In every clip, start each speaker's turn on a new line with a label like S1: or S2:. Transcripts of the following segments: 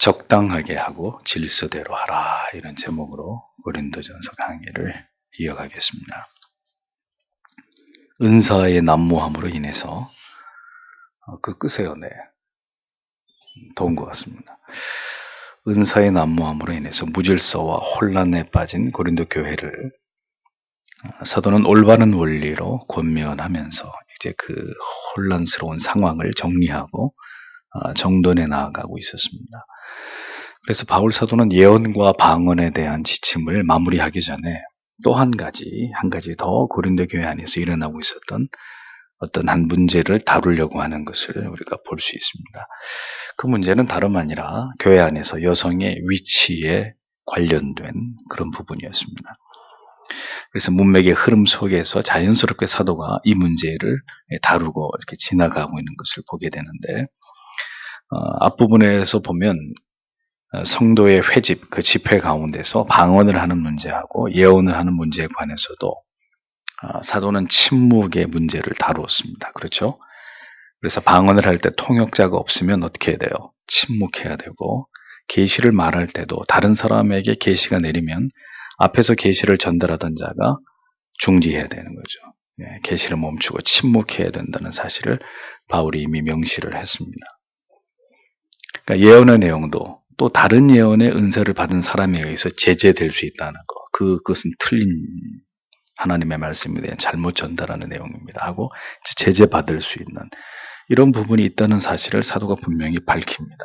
S1: 적당하게 하고 질서대로 하라, 이런 제목으로 고린도전서 강의를 이어가겠습니다. 은사의 난무함으로 인해서 끄세요. 네, 더운 것 같습니다. 은사의 난무함으로 인해서 무질서와 혼란에 빠진 고린도 교회를 사도는 올바른 원리로 권면하면서 이제 그 혼란스러운 상황을 정리하고 정돈해 나아가고 있었습니다. 그래서 바울 사도는 예언과 방언에 대한 지침을 마무리하기 전에 또 한 가지 더 고린도 교회 안에서 일어나고 있었던 어떤 한 문제를 다루려고 하는 것을 우리가 볼 수 있습니다. 그 문제는 다름 아니라 교회 안에서 여성의 위치에 관련된 그런 부분이었습니다. 그래서 문맥의 흐름 속에서 자연스럽게 사도가 이 문제를 다루고 이렇게 지나가고 있는 것을 보게 되는데, 앞부분에서 보면 성도의 회집, 그 집회 가운데서 방언을 하는 문제하고 예언을 하는 문제에 관해서도 사도는 침묵의 문제를 다루었습니다. 그렇죠? 그래서 방언을 할 때 통역자가 없으면 어떻게 해야 돼요? 침묵해야 되고, 계시를 말할 때도 다른 사람에게 계시가 내리면 앞에서 계시를 전달하던 자가 중지해야 되는 거죠. 계시를 멈추고 침묵해야 된다는 사실을 바울이 이미 명시를 했습니다. 그러니까 예언의 내용도 또 다른 예언의 은사를 받은 사람에 의해서 제재될 수 있다는 거, 그것은 틀린 하나님의 말씀에 대한 잘못 전달하는 내용입니다 하고 제재받을 수 있는 이런 부분이 있다는 사실을 사도가 분명히 밝힙니다.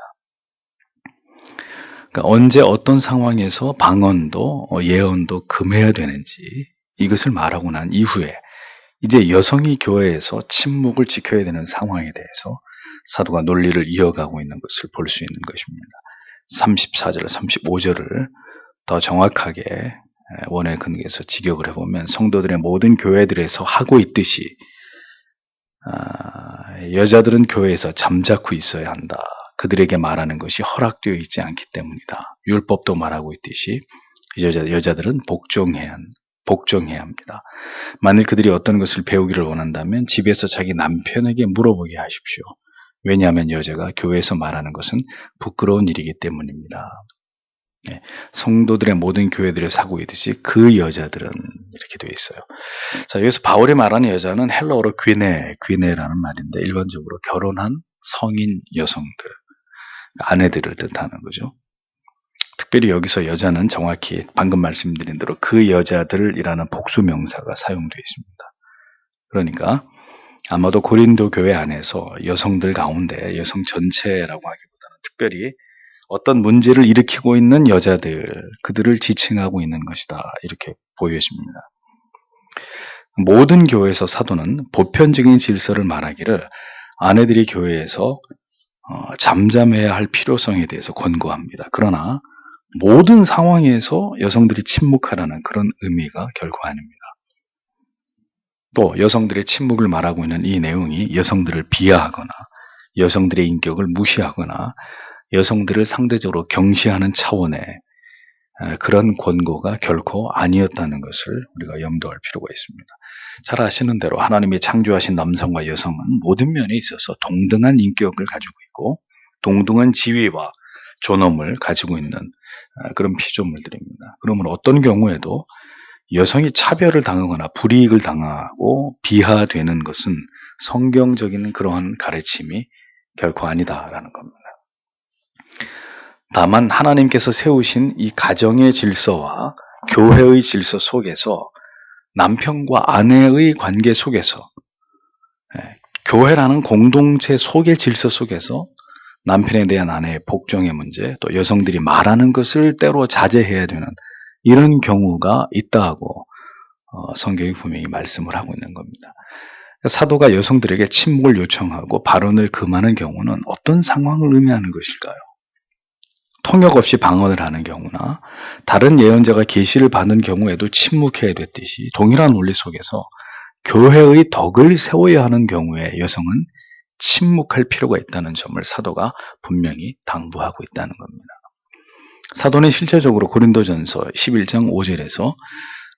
S1: 그러니까 언제 어떤 상황에서 방언도 예언도 금해야 되는지 이것을 말하고 난 이후에 이제 여성이 교회에서 침묵을 지켜야 되는 상황에 대해서 사도가 논리를 이어가고 있는 것을 볼 수 있는 것입니다. 34절, 35절을 더 정확하게 원의 근거에서 직역을 해보면 성도들의 모든 교회들에서 하고 있듯이 여자들은 교회에서 잠자코 있어야 한다. 그들에게 말하는 것이 허락되어 있지 않기 때문이다. 율법도 말하고 있듯이 여자들은 복종해야 합니다. 만일 그들이 어떤 것을 배우기를 원한다면 집에서 자기 남편에게 물어보게 하십시오. 왜냐하면 여자가 교회에서 말하는 것은 부끄러운 일이기 때문입니다. 성도들의 모든 교회들에서 하고 있듯이 그 여자들은 이렇게 되어 있어요. 자, 여기서 바울이 말하는 여자는 헬라어로 귀네라는 말인데 일반적으로 결혼한 성인 여성들, 아내들을 뜻하는 거죠. 특별히 여기서 여자는 정확히 방금 말씀드린 대로 그 여자들이라는 복수 명사가 사용되어 있습니다. 그러니까 아마도 고린도 교회 안에서 여성들 가운데 여성 전체라고 하기보다는 특별히 어떤 문제를 일으키고 있는 여자들, 그들을 지칭하고 있는 것이다, 이렇게 보여집니다. 모든 교회에서 사도는 보편적인 질서를 말하기를 아내들이 교회에서 잠잠해야 할 필요성에 대해서 권고합니다. 그러나 모든 상황에서 여성들이 침묵하라는 그런 의미가 결코 아닙니다. 또 여성들의 침묵을 말하고 있는 이 내용이 여성들을 비하하거나 여성들의 인격을 무시하거나 여성들을 상대적으로 경시하는 차원의 그런 권고가 결코 아니었다는 것을 우리가 염두할 필요가 있습니다. 잘 아시는 대로 하나님이 창조하신 남성과 여성은 모든 면에 있어서 동등한 인격을 가지고 있고 동등한 지위와 존엄을 가지고 있는 그런 피조물들입니다. 그러므로 어떤 경우에도 여성이 차별을 당하거나 불이익을 당하고 비하되는 것은 성경적인 그러한 가르침이 결코 아니다라는 겁니다. 다만 하나님께서 세우신 이 가정의 질서와 교회의 질서 속에서 남편과 아내의 관계 속에서 교회라는 공동체 속의 질서 속에서 남편에 대한 아내의 복종의 문제, 또 여성들이 말하는 것을 때로 자제해야 되는 이런 경우가 있다고 성경이 분명히 말씀을 하고 있는 겁니다. 사도가 여성들에게 침묵을 요청하고 발언을 금하는 경우는 어떤 상황을 의미하는 것일까요? 통역 없이 방언을 하는 경우나 다른 예언자가 계시를 받는 경우에도 침묵해야 됐듯이 동일한 원리 속에서 교회의 덕을 세워야 하는 경우에 여성은 침묵할 필요가 있다는 점을 사도가 분명히 당부하고 있다는 겁니다. 사도는 실제적으로 고린도전서 11장 5절에서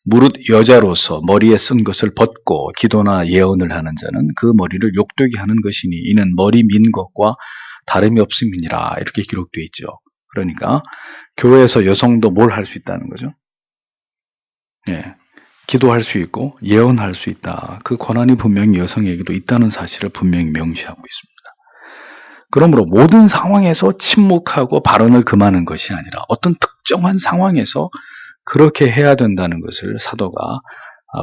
S1: 무릇 여자로서 머리에 쓴 것을 벗고 기도나 예언을 하는 자는 그 머리를 욕되게 하는 것이니 이는 머리 민 것과 다름이 없음이니라, 이렇게 기록되어 있죠. 그러니까 교회에서 여성도 뭘 할 수 있다는 거죠? 예, 기도할 수 있고 예언할 수 있다. 그 권한이 분명히 여성에게도 있다는 사실을 분명히 명시하고 있습니다. 그러므로 모든 상황에서 침묵하고 발언을 금하는 것이 아니라 어떤 특정한 상황에서 그렇게 해야 된다는 것을 사도가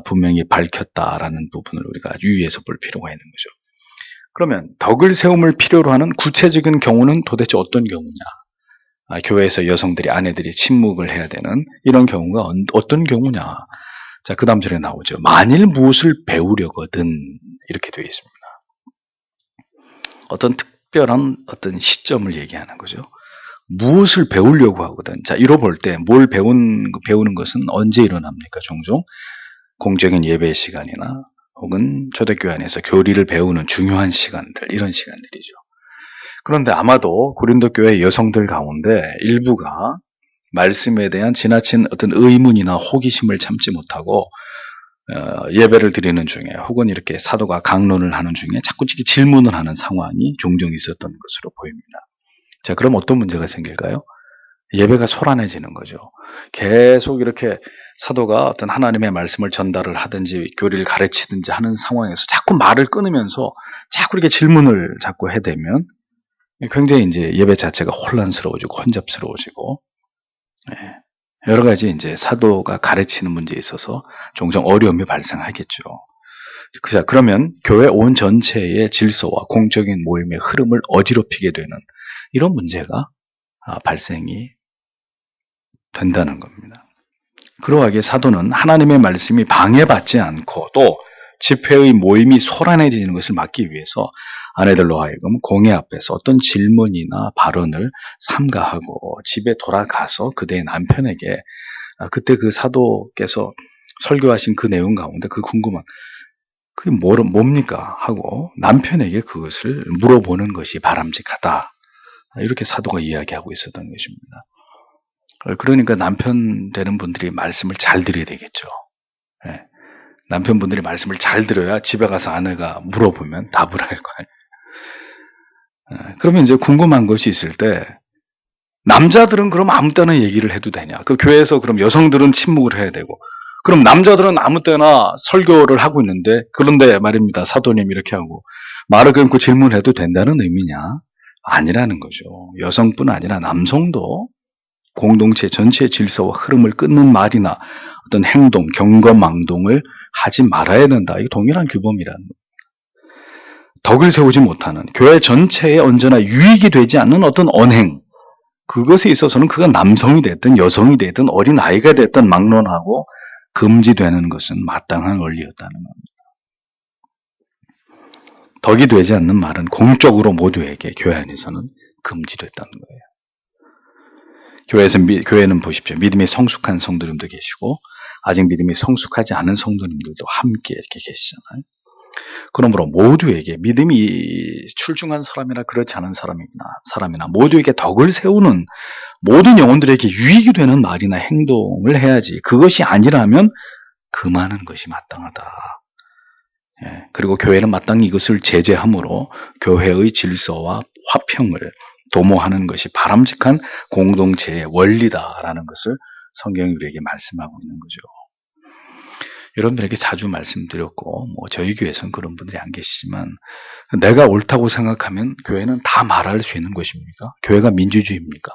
S1: 분명히 밝혔다라는 부분을 우리가 유의해서 볼 필요가 있는 거죠. 그러면 덕을 세움을 필요로 하는 구체적인 경우는 도대체 어떤 경우냐? 교회에서 여성들이, 아내들이 침묵을 해야 되는 이런 경우가 어떤 경우냐? 자, 그 다음 절에 나오죠. 만일 무엇을 배우려거든 이렇게 되어 있습니다. 어떤 특별한 어떤 시점을 얘기하는 거죠. 무엇을 배우려고 하거든. 자, 이로 볼 때 뭘 배우는 것은 언제 일어납니까? 종종 공적인 예배 시간이나 혹은 초대교회 안에서 교리를 배우는 중요한 시간들, 이런 시간들이죠. 그런데 아마도 고린도 교회 여성들 가운데 일부가 말씀에 대한 지나친 어떤 의문이나 호기심을 참지 못하고 예배를 드리는 중에 혹은 이렇게 사도가 강론을 하는 중에 자꾸 질문을 하는 상황이 종종 있었던 것으로 보입니다. 자, 그럼 어떤 문제가 생길까요? 예배가 소란해지는 거죠. 계속 이렇게 사도가 어떤 하나님의 말씀을 전달을 하든지 교리를 가르치든지 하는 상황에서 자꾸 말을 끊으면서 자꾸 이렇게 질문을 자꾸 해대면 굉장히 이제 예배 자체가 혼란스러워지고 혼잡스러워지고, 여러 가지 이제 사도가 가르치는 문제에 있어서 종종 어려움이 발생하겠죠. 자, 그러면 교회 온 전체의 질서와 공적인 모임의 흐름을 어지럽히게 되는 이런 문제가 발생이 된다는 겁니다. 그러하기에 사도는 하나님의 말씀이 방해받지 않고 또 집회의 모임이 소란해지는 것을 막기 위해서 아내들로 하여금 공회 앞에서 어떤 질문이나 발언을 삼가하고 집에 돌아가서 그대의 남편에게 그때 그 사도께서 설교하신 그 내용 가운데 그 궁금한 그게 뭡니까? 하고 남편에게 그것을 물어보는 것이 바람직하다. 이렇게 사도가 이야기하고 있었던 것입니다. 그러니까 남편 되는 분들이 말씀을 잘 들어야 되겠죠. 예. 남편분들이 말씀을 잘 들어야 집에 가서 아내가 물어보면 답을 할 거예요. 그러면 이제 궁금한 것이 있을 때 남자들은 그럼 아무 때나 얘기를 해도 되냐? 그 교회에서 그럼 여성들은 침묵을 해야 되고 그럼 남자들은 아무 때나 설교를 하고 있는데 그런데 말입니다. 사도님 이렇게 하고 말을 끊고 질문해도 된다는 의미냐? 아니라는 거죠. 여성뿐 아니라 남성도 공동체 전체의 질서와 흐름을 끊는 말이나 어떤 행동, 경거망동을 하지 말아야 된다. 이게 동일한 규범이라는 겁니다. 덕을 세우지 못하는 교회 전체에 언제나 유익이 되지 않는 어떤 언행, 그것에 있어서는 그가 남성이 됐든 여성이 됐든 어린 아이가 됐든 막론하고 금지되는 것은 마땅한 원리였다는 겁니다. 덕이 되지 않는 말은 공적으로 모두에게 교회 안에서는 금지됐다는 거예요. 교회는 보십시오. 믿음이 성숙한 성도님도 계시고 아직 믿음이 성숙하지 않은 성도님들도 함께 이렇게 계시잖아요. 그러므로 모두에게 믿음이 출중한 사람이나 그렇지 않은 사람이나 모두에게 덕을 세우는 모든 영혼들에게 유익이 되는 말이나 행동을 해야지. 그것이 아니라면 금하는 것이 마땅하다. 그리고 교회는 마땅히 이것을 제재함으로 교회의 질서와 화평을 도모하는 것이 바람직한 공동체의 원리다라는 것을 성경이 우리에게 말씀하고 있는 거죠. 여러분들에게 자주 말씀드렸고 저희 교회에서는 그런 분들이 안 계시지만 내가 옳다고 생각하면 교회는 다 말할 수 있는 것입니까? 교회가 민주주의입니까?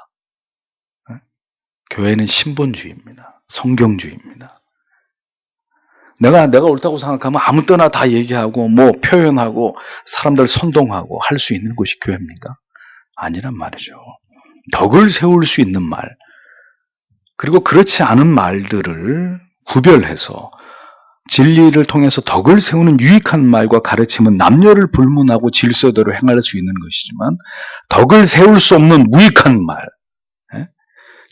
S1: 교회는 신본주의입니다. 성경주의입니다. 내가 옳다고 생각하면 아무 때나 다 얘기하고 표현하고 사람들 선동하고 할 수 있는 곳이 교회입니까? 아니란 말이죠. 덕을 세울 수 있는 말, 그리고 그렇지 않은 말들을 구별해서 진리를 통해서 덕을 세우는 유익한 말과 가르침은 남녀를 불문하고 질서대로 행할 수 있는 것이지만 덕을 세울 수 없는 무익한 말,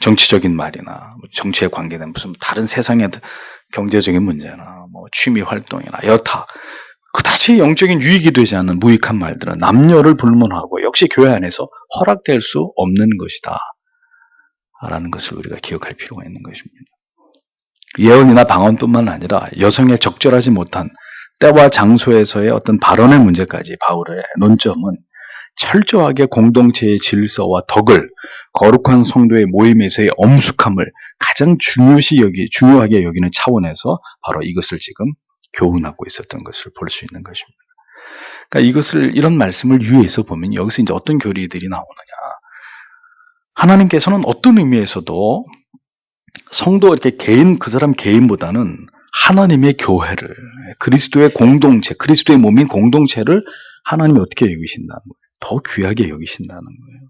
S1: 정치적인 말이나 정치에 관계된 무슨 다른 세상의 경제적인 문제나 취미 활동이나 여타 그다지 영적인 유익이 되지 않는 무익한 말들은 남녀를 불문하고 역시 교회 안에서 허락될 수 없는 것이다 라는 것을 우리가 기억할 필요가 있는 것입니다. 예언이나 방언뿐만 아니라 여성의 적절하지 못한 때와 장소에서의 어떤 발언의 문제까지 바울의 논점은 철저하게 공동체의 질서와 덕을 거룩한 성도의 모임에서의 엄숙함을 가장 중요하게 여기는 차원에서 바로 이것을 지금 교훈하고 있었던 것을 볼 수 있는 것입니다. 그러니까 이런 말씀을 유의해서 보면 여기서 이제 어떤 교리들이 나오느냐. 하나님께서는 어떤 의미에서도 성도 이렇게 그 사람 개인보다는 하나님의 교회를, 그리스도의 공동체, 그리스도의 몸인 공동체를 하나님이 어떻게 여기신다는 거예요? 더 귀하게 여기신다는 거예요.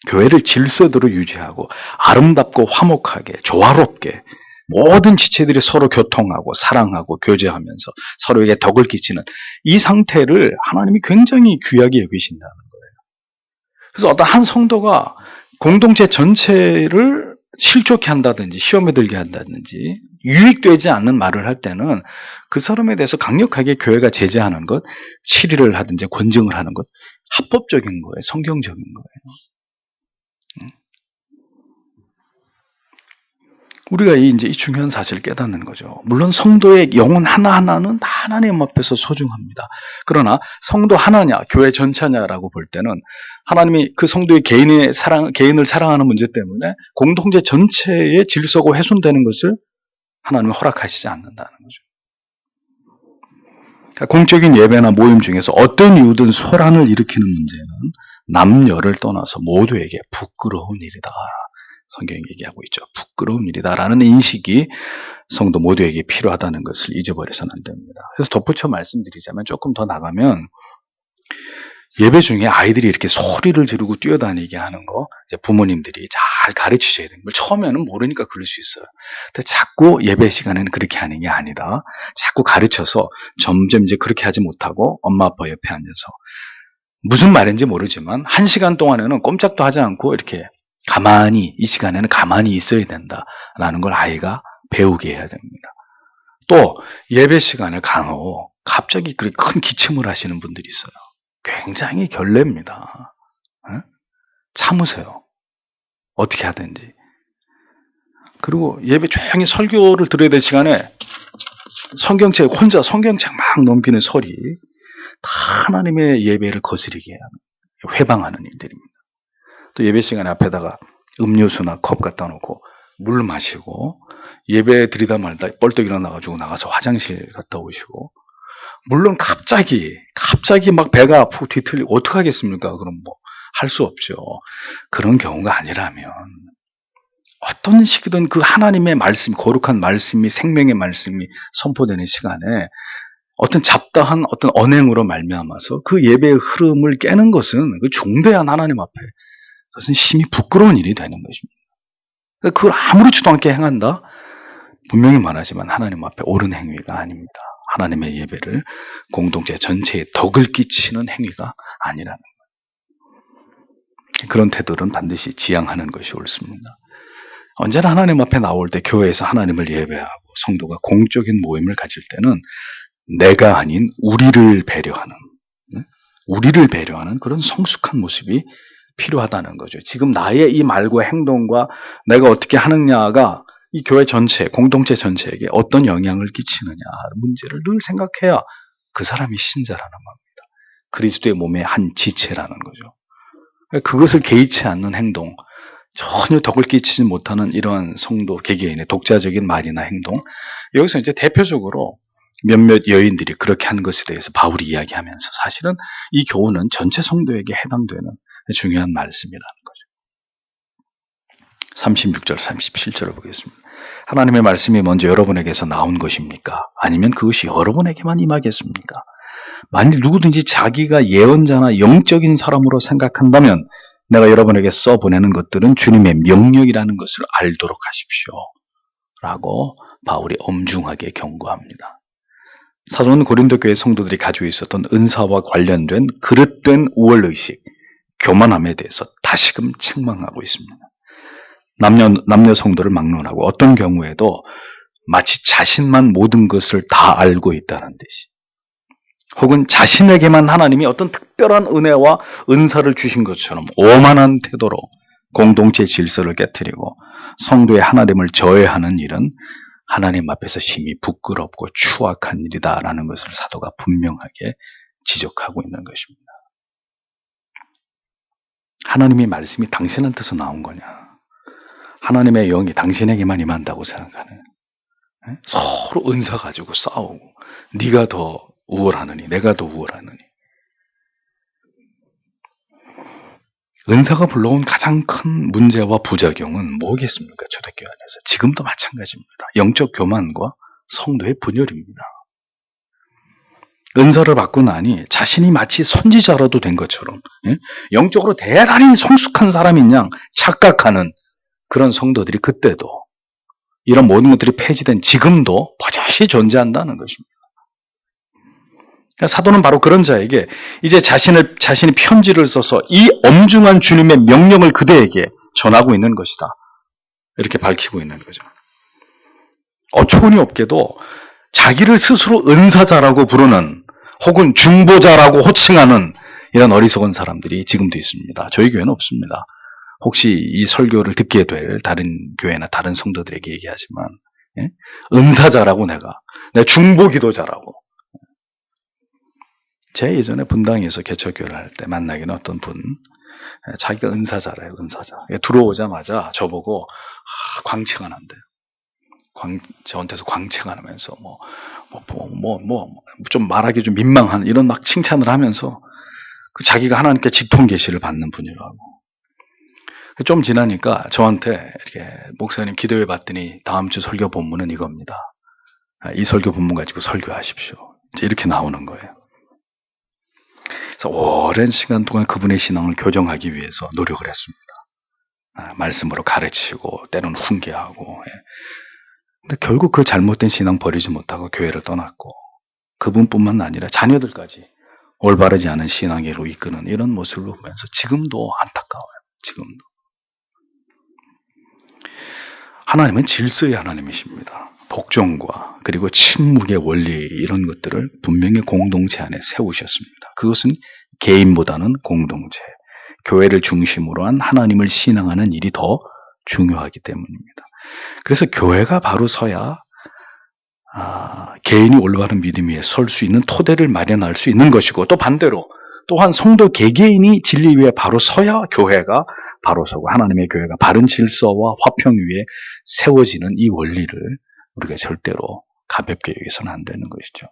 S1: 교회를 질서대로 유지하고 아름답고 화목하게, 조화롭게 모든 지체들이 서로 교통하고 사랑하고 교제하면서 서로에게 덕을 끼치는 이 상태를 하나님이 굉장히 귀하게 여기신다는 거예요. 그래서 어떤 한 성도가 공동체 전체를 실족해 한다든지 시험에 들게 한다든지 유익되지 않는 말을 할 때는 그 사람에 대해서 강력하게 교회가 제재하는 것, 치리를 하든지 권증을 하는 것 합법적인 거예요. 성경적인 거예요. 우리가 이제 이 중요한 사실을 깨닫는 거죠. 물론 성도의 영혼 하나하나는 다 하나님 앞에서 소중합니다. 그러나 성도 하나냐, 교회 전체냐라고 볼 때는 하나님이 그 성도의 개인을 사랑하는 문제 때문에 공동체 전체의 질서가 훼손되는 것을 하나님은 허락하시지 않는다는 거죠. 그러니까 공적인 예배나 모임 중에서 어떤 이유든 소란을 일으키는 문제는 남녀를 떠나서 모두에게 부끄러운 일이다. 성경이 얘기하고 있죠. 부끄러운 일이다라는 인식이 성도 모두에게 필요하다는 것을 잊어버려서는 안 됩니다. 그래서 덧붙여 말씀드리자면 조금 더 나가면 예배 중에 아이들이 이렇게 소리를 지르고 뛰어다니게 하는 거 이제 부모님들이 잘 가르치셔야 되는 걸 처음에는 모르니까 그럴 수 있어요. 근데 자꾸 예배 시간에는 그렇게 하는 게 아니다. 자꾸 가르쳐서 점점 이제 그렇게 하지 못하고 엄마 아빠 옆에 앉아서 무슨 말인지 모르지만 1시간 동안에는 꼼짝도 하지 않고 이렇게 이 시간에는 가만히 있어야 된다라는 걸 아이가 배우게 해야 됩니다. 또 예배 시간에 간혹 갑자기 그렇게 큰 기침을 하시는 분들이 있어요. 굉장히 결례입니다. 참으세요. 어떻게 하든지. 그리고 예배 조용히 설교를 들어야 될 시간에 혼자 성경책 막 넘기는 소리, 다 하나님의 예배를 거스르게 하는, 회방하는 일들입니다. 또 예배 시간에 앞에다가 음료수나 컵 갖다 놓고 물 마시고 예배 드리다 말다 벌떡 일어나가지고 나가서 화장실 갔다 오시고, 물론 갑자기 막 배가 아프고 뒤틀리고 어떡하겠습니까? 그럼 뭐 할 수 없죠. 그런 경우가 아니라면 어떤 시기든 그 하나님의 말씀, 거룩한 말씀이 생명의 말씀이 선포되는 시간에 어떤 잡다한 어떤 언행으로 말미암아서 그 예배의 흐름을 깨는 것은 그 중대한 하나님 앞에 그것은 심히 부끄러운 일이 되는 것입니다. 그걸 아무렇지도 않게 행한다? 분명히 말하지만 하나님 앞에 옳은 행위가 아닙니다. 하나님의 예배를 공동체 전체에 덕을 끼치는 행위가 아니라는 거예요. 그런 태도는 반드시 지양하는 것이 옳습니다. 언제나 하나님 앞에 나올 때 교회에서 하나님을 예배하고 성도가 공적인 모임을 가질 때는 내가 아닌 우리를 배려하는 그런 성숙한 모습이 필요하다는 거죠. 지금 나의 이 말과 행동과 내가 어떻게 하느냐가 이 교회 전체, 공동체 전체에게 어떤 영향을 끼치느냐 문제를 늘 생각해야 그 사람이 신자라는 겁니다. 그리스도의 몸의 한 지체라는 거죠. 그것을 개의치 않는 행동, 전혀 덕을 끼치지 못하는 이러한 성도 개개인의 독자적인 말이나 행동, 여기서 이제 대표적으로 몇몇 여인들이 그렇게 한 것에 대해서 바울이 이야기하면서 사실은 이 교훈은 전체 성도에게 해당되는 중요한 말씀이라는 거죠. 36절, 37절을 보겠습니다. 하나님의 말씀이 먼저 여러분에게서 나온 것입니까? 아니면 그것이 여러분에게만 임하겠습니까? 만일 누구든지 자기가 예언자나 영적인 사람으로 생각한다면 내가 여러분에게 써보내는 것들은 주님의 명령이라는 것을 알도록 하십시오. 라고 바울이 엄중하게 경고합니다. 사도는 고린도 교회 성도들이 가지고 있었던 은사와 관련된 그릇된 우월의식, 교만함에 대해서 다시금 책망하고 있습니다. 남녀 성도를 막론하고 어떤 경우에도 마치 자신만 모든 것을 다 알고 있다는 듯이, 혹은 자신에게만 하나님이 어떤 특별한 은혜와 은사를 주신 것처럼 오만한 태도로 공동체 질서를 깨트리고 성도의 하나됨을 저해하는 일은 하나님 앞에서 심히 부끄럽고 추악한 일이다라는 것을 사도가 분명하게 지적하고 있는 것입니다. 하나님의 말씀이 당신한테서 나온 거냐? 하나님의 영이 당신에게만 임한다고 생각하는, 서로 은사 가지고 싸우고 네가 더 우월하느니 내가 더 우월하느니. 은사가 불러온 가장 큰 문제와 부작용은 뭐겠습니까? 초대교회 안에서 지금도 마찬가지입니다. 영적 교만과 성도의 분열입니다. 은사를 받고 나니 자신이 마치 선지자라도 된 것처럼, 영적으로 대단히 성숙한 사람인 양 착각하는 그런 성도들이 그때도, 이런 모든 것들이 폐지된 지금도 버젓이 존재한다는 것입니다. 그러니까 사도는 바로 그런 자에게 이제 자신이 편지를 써서 이 엄중한 주님의 명령을 그대에게 전하고 있는 것이다, 이렇게 밝히고 있는 거죠. 어처구니 없게도 자기를 스스로 은사자라고 부르는, 혹은 중보자라고 호칭하는 이런 어리석은 사람들이 지금도 있습니다. 저희 교회는 없습니다. 혹시 이 설교를 듣게 될 다른 교회나 다른 성도들에게 얘기하지만, 은사자라고 내가 중보기도자라고. 제 예전에 분당에서 개척교회를 할 때 만나기는 어떤 분, 자기가 은사자래요, 은사자. 들어오자마자 저보고 광채가 난대요. 저한테서 광채가 나면서 좀 말하기 좀 민망한 이런 막 칭찬을 하면서 자기가 하나님께 직통 계시를 받는 분이라고. 좀 지나니까 저한테 이렇게 목사님 기도해 봤더니 다음 주 설교 본문은 이겁니다. 이 설교 본문 가지고 설교하십시오. 이렇게 나오는 거예요. 그래서 오랜 시간 동안 그분의 신앙을 교정하기 위해서 노력을 했습니다. 말씀으로 가르치고 때로는 훈계하고. 근데 결국 그 잘못된 신앙 버리지 못하고 교회를 떠났고, 그분뿐만 아니라 자녀들까지 올바르지 않은 신앙으로 이끄는 이런 모습을 보면서 지금도 안타까워요. 지금도. 하나님은 질서의 하나님이십니다. 복종과 그리고 침묵의 원리, 이런 것들을 분명히 공동체 안에 세우셨습니다. 그것은 개인보다는 공동체, 교회를 중심으로 한 하나님을 신앙하는 일이 더 중요하기 때문입니다. 그래서 교회가 바로 서야 개인이 올바른 믿음 위에 설 수 있는 토대를 마련할 수 있는 것이고, 또 반대로 또한 성도 개개인이 진리 위에 바로 서야 교회가 바로 서고 하나님의 교회가 바른 질서와 화평 위에 세워지는 이 원리를 우리가 절대로 가볍게 여기서는 안 되는 것이죠.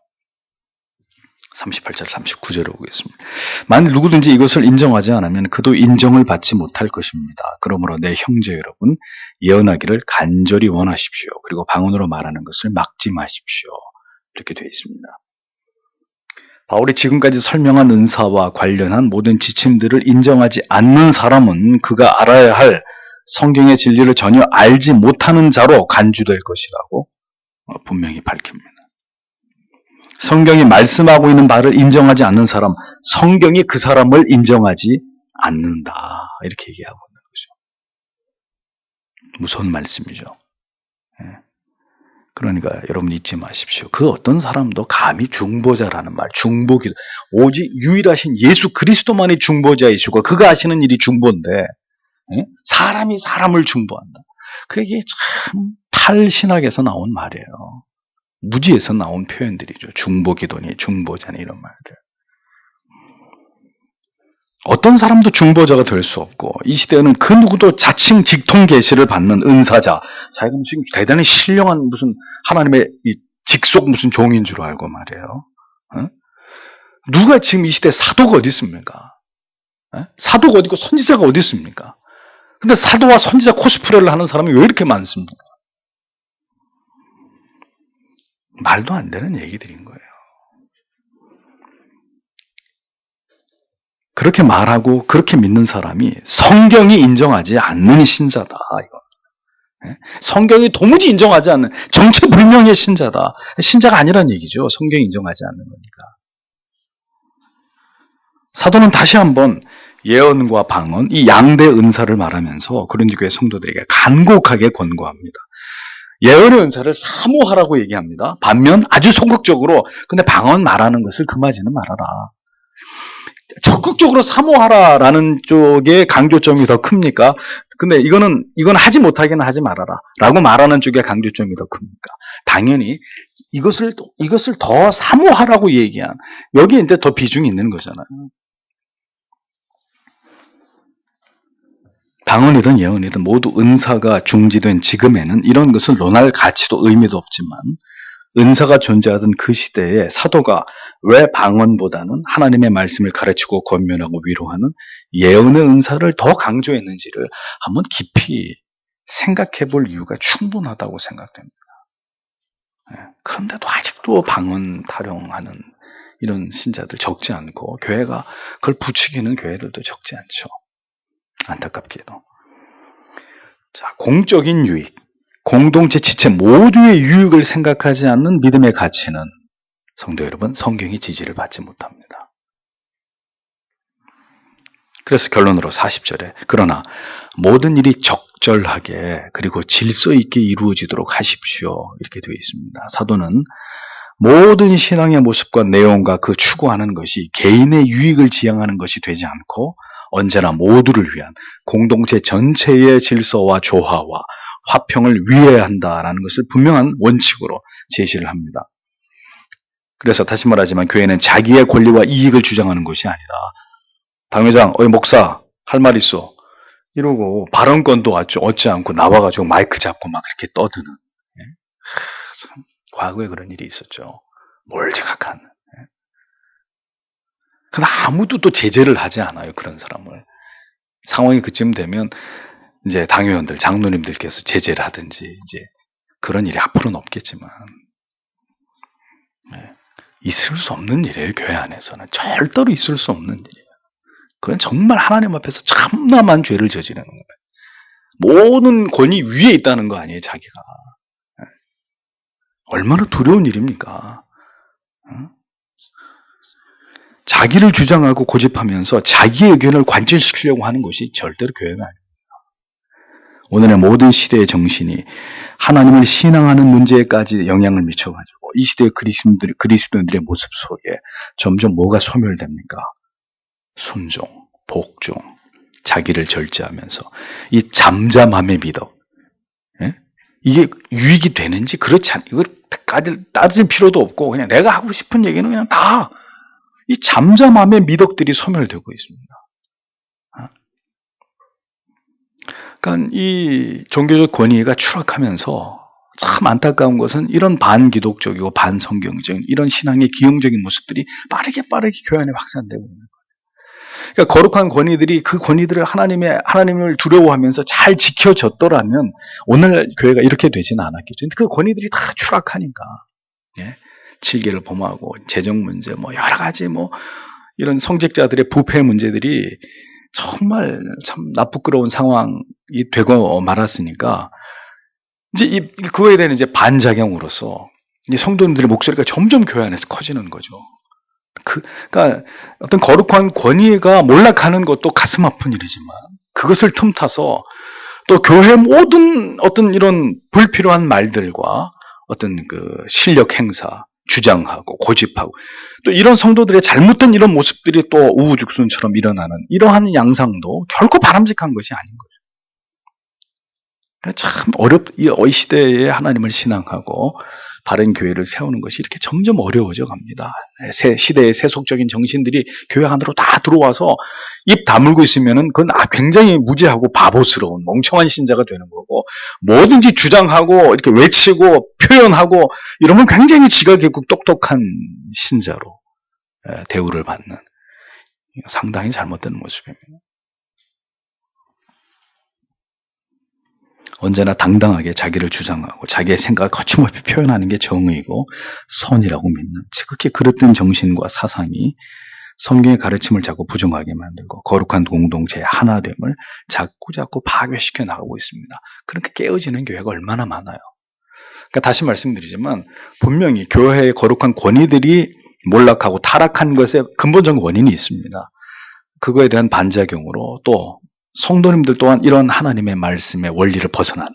S1: 38절 39절을 보겠습니다. 만일 누구든지 이것을 인정하지 않으면 그도 인정을 받지 못할 것입니다. 그러므로 내 형제 여러분, 예언하기를 간절히 원하십시오. 그리고 방언으로 말하는 것을 막지 마십시오. 이렇게 되어 있습니다. 바울이 지금까지 설명한 은사와 관련한 모든 지침들을 인정하지 않는 사람은 그가 알아야 할 성경의 진리를 전혀 알지 못하는 자로 간주될 것이라고 분명히 밝힙니다. 성경이 말씀하고 있는 바를 인정하지 않는 사람, 성경이 그 사람을 인정하지 않는다, 이렇게 얘기하고 있는 거죠. 무서운 말씀이죠. 그러니까 여러분 잊지 마십시오. 그 어떤 사람도 감히 중보자라는 말, 중보기도, 오직 유일하신 예수 그리스도만이 중보자이시고 그가 하시는 일이 중보인데, 사람이 사람을 중보한다. 그게 참 탈신학에서 나온 말이에요. 무지에서 나온 표현들이죠. 중보기도니 중보자니 이런 말들. 어떤 사람도 중보자가 될 수 없고, 이 시대에는 그 누구도 자칭 직통 계시를 받는 은사자, 자기가 무슨 대단히 신령한 무슨 하나님의 이 직속 무슨 종인 줄 알고 말이에요. 누가 지금 이 시대에 사도가 어디 있습니까? 사도가 어디 있고 선지자가 어디 있습니까? 근데 사도와 선지자 코스프레를 하는 사람이 왜 이렇게 많습니까? 말도 안 되는 얘기들인 거예요. 그렇게 말하고 그렇게 믿는 사람이 성경이 인정하지 않는 신자다, 이거. 성경이 도무지 인정하지 않는 정체불명의 신자다. 신자가 아니란 얘기죠. 성경이 인정하지 않는 거니까. 사도는 다시 한번 예언과 방언, 이 양대 은사를 말하면서 고린도 교회 성도들에게 간곡하게 권고합니다. 예언의 은사를 사모하라고 얘기합니다. 반면 아주 소극적으로 근데 방언 말하는 것을 금하지는 말아라. 적극적으로 사모하라라는 쪽에 강조점이 더 큽니까? 근데 이건 하지 못하게는 하지 말아라 라고 말하는 쪽에 강조점이 더 큽니까? 당연히 이것을 더 사모하라고 얘기한, 여기에 이제 더 비중이 있는 거잖아요. 방언이든 예언이든 모두 은사가 중지된 지금에는 이런 것을 논할 가치도 의미도 없지만 은사가 존재하던 그 시대에 사도가 왜 방언보다는 하나님의 말씀을 가르치고 권면하고 위로하는 예언의 은사를 더 강조했는지를 한번 깊이 생각해 볼 이유가 충분하다고 생각됩니다. 그런데도 아직도 방언 타령하는 이런 신자들 적지 않고 교회가 그걸 부추기는 교회들도 적지 않죠. 안타깝게도. 자, 공적인 유익, 공동체 지체 모두의 유익을 생각하지 않는 믿음의 가치는 성도 여러분, 성경의 지지를 받지 못합니다. 그래서 결론으로 40절에 그러나 모든 일이 적절하게 그리고 질서 있게 이루어지도록 하십시오. 이렇게 되어 있습니다. 사도는 모든 신앙의 모습과 내용과 그 추구하는 것이 개인의 유익을 지향하는 것이 되지 않고 언제나 모두를 위한 공동체 전체의 질서와 조화와 화평을 위해야 한다라는 것을 분명한 원칙으로 제시를 합니다. 그래서 다시 말하지만 교회는 자기의 권리와 이익을 주장하는 것이 아니다. 당회장, 어이 목사, 할 말 있어. 이러고 발언권도 얻지 않고 나와가지고 마이크 잡고 막 이렇게 떠드는. 참, 과거에 그런 일이 있었죠. 몰지각한. 그러나 아무도 또 제재를 하지 않아요. 그런 사람을. 상황이 그쯤 되면 이제 당회원들, 장로님들께서 제재를 하든지 이제 그런 일이 앞으로는 없겠지만 있을 수 없는 일이에요. 교회 안에서는 절대로 있을 수 없는 일이에요. 그건 정말 하나님 앞에서 참남한 죄를 저지르는 거예요. 모든 권위 위에 있다는 거 아니에요. 자기가. 얼마나 두려운 일입니까? 자기를 주장하고 고집하면서 자기의 의견을 관철시키려고 하는 것이 절대로 교회가 아닙니다. 오늘의 모든 시대의 정신이 하나님을 신앙하는 문제에까지 영향을 미쳐가지고 이 시대의 그리스도인들의 모습 속에 점점 뭐가 소멸됩니까? 순종, 복종, 자기를 절제하면서 이 잠잠함의 미덕. 이게 유익이 되는지 그렇지 않, 이걸 따질 필요도 없고 그냥 내가 하고 싶은 얘기는 그냥 다 이 잠잠함의 미덕들이 소멸되고 있습니다. 그러니까 이 종교적 권위가 추락하면서 참 안타까운 것은 이런 반기독적이고 반성경적인 이런 신앙의 기형적인 모습들이 빠르게 교회 안에 확산되고 있는 거예요. 그러니까 거룩한 권위들이 그 권위들을 하나님을 두려워하면서 잘 지켜졌더라면 오늘 교회가 이렇게 되지는 않았겠죠. 근데 그 권위들이 다 추락하니까. 예? 칠계를 범하고 재정 문제 뭐 여러 가지 뭐 이런 성직자들의 부패 문제들이 정말 참 나쁘끄러운 상황이 되고 말았으니까 이제 그거에 대한 이제 반작용으로서 이 성도님들의 목소리가 점점 교회 안에서 커지는 거죠. 그러니까 어떤 거룩한 권위가 몰락하는 것도 가슴 아픈 일이지만 그것을 틈타서 또 교회 모든 어떤 이런 불필요한 말들과 어떤 그 실력 행사 주장하고 고집하고 또 이런 성도들의 잘못된 이런 모습들이 또 우후죽순처럼 일어나는 이러한 양상도 결코 바람직한 것이 아닌 거죠. 참 이 시대에 하나님을 신앙하고 바른 교회를 세우는 것이 이렇게 점점 어려워져 갑니다. 시대의 세속적인 정신들이 교회 안으로 다 들어와서 입 다물고 있으면은 그건 굉장히 무지하고 바보스러운 멍청한 신자가 되는 거고 뭐든지 주장하고 이렇게 외치고 표현하고 이러면 굉장히 지각있고 똑똑한 신자로 대우를 받는 상당히 잘못된 모습입니다. 언제나 당당하게 자기를 주장하고 자기의 생각을 거침없이 표현하는 게 정의이고 선이라고 믿는 지극히 그릇된 정신과 사상이 성경의 가르침을 자꾸 부정하게 만들고 거룩한 공동체의 하나됨을 자꾸 파괴시켜 나가고 있습니다. 그렇게 깨어지는 교회가 얼마나 많아요. 그러니까 다시 말씀드리지만 분명히 교회의 거룩한 권위들이 몰락하고 타락한 것에 근본적인 원인이 있습니다. 그거에 대한 반작용으로 또 성도님들 또한 이런 하나님의 말씀의 원리를 벗어나는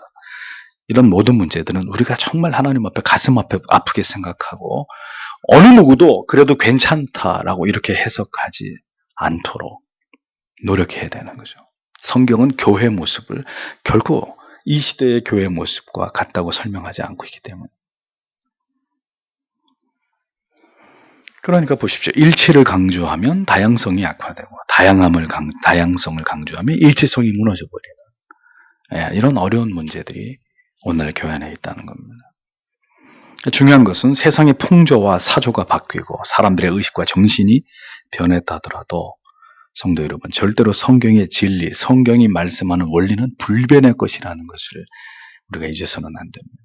S1: 이런 모든 문제들은 우리가 정말 하나님 앞에 가슴 앞에 아프게 생각하고 어느 누구도 그래도 괜찮다라고 이렇게 해석하지 않도록 노력해야 되는 거죠. 성경은 교회 모습을 결코 이 시대의 교회 모습과 같다고 설명하지 않고 있기 때문에. 그러니까 보십시오. 일치를 강조하면 다양성이 약화되고 다양성을 강조하면 일치성이 무너져 버리는 이런 어려운 문제들이 오늘 교회 안에 있다는 겁니다. 중요한 것은 세상의 풍조와 사조가 바뀌고 사람들의 의식과 정신이 변했다 하더라도 성도 여러분, 절대로 성경의 진리, 성경이 말씀하는 원리는 불변의 것이라는 것을 우리가 잊어서는 안 됩니다.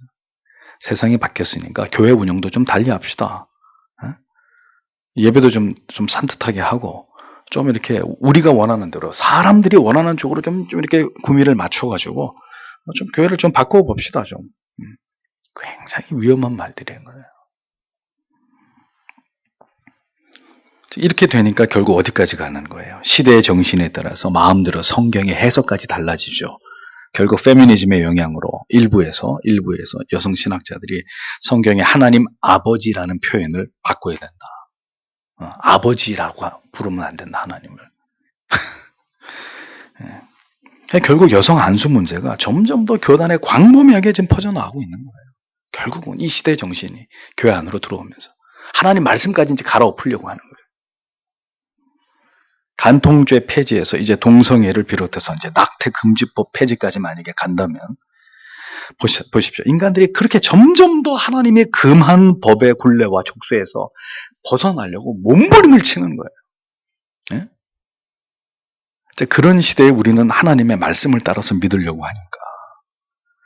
S1: 세상이 바뀌었으니까 교회 운영도 좀 달리합시다. 예배도 좀 산뜻하게 하고 좀 이렇게 우리가 원하는 대로 사람들이 원하는 쪽으로 좀 이렇게 구미를 맞춰가지고 좀 교회를 좀 바꿔 봅시다. 좀 굉장히 위험한 말들인 거예요. 이렇게 되니까 결국 어디까지 가는 거예요? 시대의 정신에 따라서 마음대로 성경의 해석까지 달라지죠. 결국 페미니즘의 영향으로 일부에서 여성 신학자들이 성경에 하나님 아버지라는 표현을 바꿔야 된다. 아버지라고 부르면 안 된다, 하나님을. 결국 여성 안수 문제가 점점 더 교단에 광범위하게 지금 퍼져나가고 있는 거예요. 결국은 이 시대의 정신이 교회 안으로 들어오면서 하나님 말씀까지 이제 갈아엎으려고 하는 거예요. 간통죄 폐지에서 이제 동성애를 비롯해서 이제 낙태 금지법 폐지까지 만약에 간다면 보십시오. 인간들이 그렇게 점점 더 하나님의 금한 법의 굴레와 족쇄에서 벗어나려고 몸부림을 치는 거예요. 예? 그런 시대에 우리는 하나님의 말씀을 따라서 믿으려고 하니까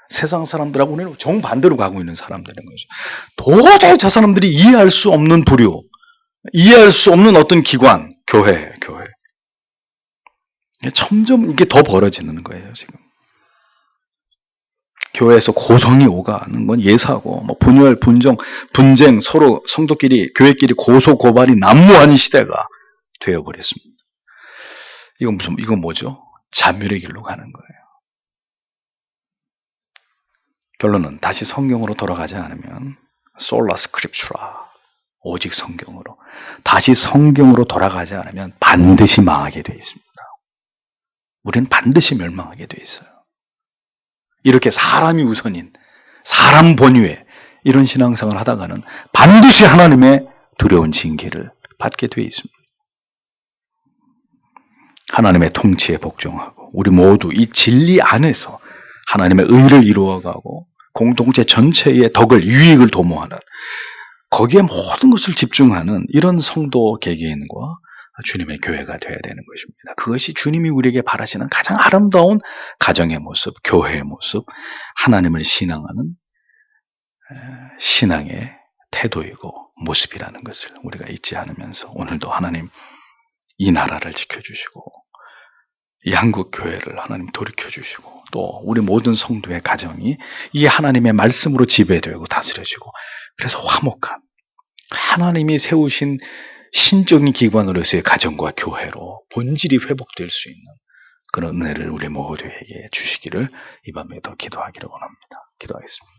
S1: 세상 사람들하고는 정반대로 가고 있는 사람들인 거죠. 도저히 저 사람들이 이해할 수 없는 부류, 이해할 수 없는 어떤 기관, 교회. 점점 이게 더 벌어지는 거예요, 지금. 교회에서 고성이 오가는 건 예사고, 분열, 분쟁, 서로 성도끼리, 교회끼리 고소, 고발이 난무하는 시대가 되어버렸습니다. 이건 뭐죠? 자멸의 길로 가는 거예요. 결론은 다시 성경으로 돌아가지 않으면, 솔라 스크립추라. 오직 성경으로. 다시 성경으로 돌아가지 않으면 반드시 망하게 되어 있습니다. 우리는 반드시 멸망하게 돼 있어요. 이렇게 사람이 우선인, 사람 본위에 이런 신앙생활을 하다가는 반드시 하나님의 두려운 징계를 받게 돼 있습니다. 하나님의 통치에 복종하고 우리 모두 이 진리 안에서 하나님의 의를 이루어가고 공동체 전체의 덕을, 유익을 도모하는 거기에 모든 것을 집중하는 이런 성도 개개인과 주님의 교회가 되어야 되는 것입니다. 그것이 주님이 우리에게 바라시는 가장 아름다운 가정의 모습, 교회의 모습, 하나님을 신앙하는 신앙의 태도이고 모습이라는 것을 우리가 잊지 않으면서 오늘도 하나님 이 나라를 지켜주시고 이 한국 교회를 하나님 돌이켜주시고 또 우리 모든 성도의 가정이 이 하나님의 말씀으로 지배되고 다스려지고 그래서 화목한 하나님이 세우신 신적인 기관으로서의 가정과 교회로 본질이 회복될 수 있는 그런 은혜를 우리 모두에게 주시기를 이 밤에도 기도하기를 원합니다. 기도하겠습니다.